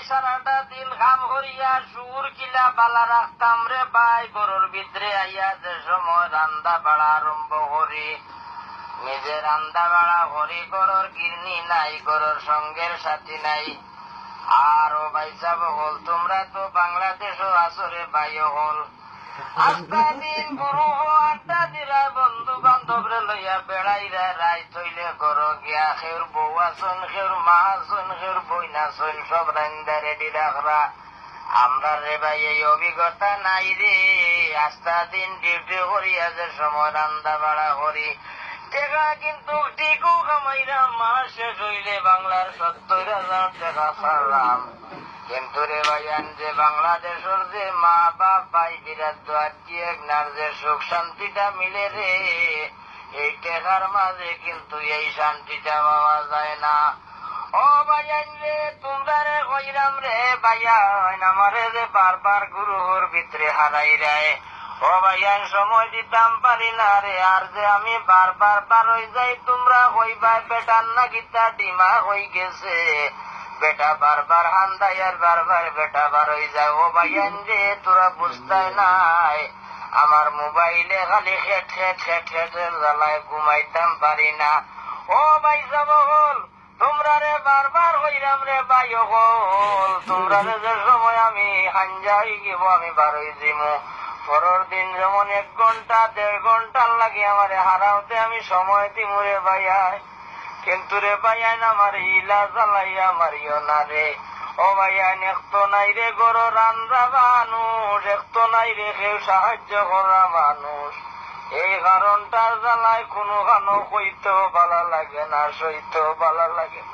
সারাটা দিন কাম করিয়া সুর কিলা বালা রাখতাম রে ভাই, গরুর ভিতরে আইয়া যে সময় রান্দা বাড়া আরম্ভ করি, নিজে রান্দা বাড়া করি, গরুর গিরনি নাই, গরুর সঙ্গের সাথী নাই। আর ও ভাই সাব হল, তোমরা তো বাংলাদেশও আছো রে ভাই হল, আস্তা দিন গুরু আড্ডা দিলা বন্ধু বান্ধব রে লইয়া বেড়াইরা রাই থইলে গর গিয়া খের বউ আসন, খের মা আসন, খের বইনা আসন, সব রান্দা রেডি রাখরা। আমরা রে ভাই এই অভিজ্ঞতা নাই রে, আস্তা দিন ডিউটি করিয়া যে সময় রান্দা বাড়া করি, টেকা কিন্তু টিকু কামাইরা মাস শেষ হইলে বাংলার ৭০,০০০ টাকা ছাড়লাম। কিন্তু রে ভাইয়ান যে বাংলাদেশের যে মা বাপ ভাই বিরাট দোয়ার একনার যে সুখ শান্তিটা মিলে রে, এই টেকার মাঝে কিন্তু এই শান্তিটা পাওয়া যায় না। ও ভাইয়ান রে, তোমরা রে কইরাম রে ভাইয়ান, আমারে যে বারবার গুরুহর ভিতরে হারাই রায়। ও ভাইয়ান সময় দিতাম পারি না রে, আর যে আমি বারবার পার হয়ে যাই, তোমরা কইবা বেটার না গীতা ডিমা হয়ে গেছে, বেটা বারবার হান্দাই আর বারবার বেটা বার হয়ে যায়। ও ভাইয়ান রে, তোরা বুঝতাই নাই, আমার মোবাইলে খালি খেট খেট খেট খেটের জ্বালায় ঘুমাইতাম পারি না। ও ভাই যাব হল, তোমরা রে বারবার হইরাম রে ভাই হল, তোমরা রে যে সময় আমি হাঞ্জা হয়ে গিব, আমি বার হয়ে যাইমু, পরের দিন যেমন ১ ঘন্টা ১.৫ ঘন্টার লাগে আমারে হারাওতে আমি সময় দিমু রে ভাইয়াই। কিন্তু রে ভাইয়ান আমার ইলা জ্বালাইয়া মারিও না রে। ও ভাইয়ান একতো নাই রে গরো রান্না মানুষ, একতো নাই রে কেউ সাহায্য করা মানুষ, এই কারণটার জ্বালায় কোনো খানো কইতেও ভালো লাগে না, সইতেও ভালো লাগে না।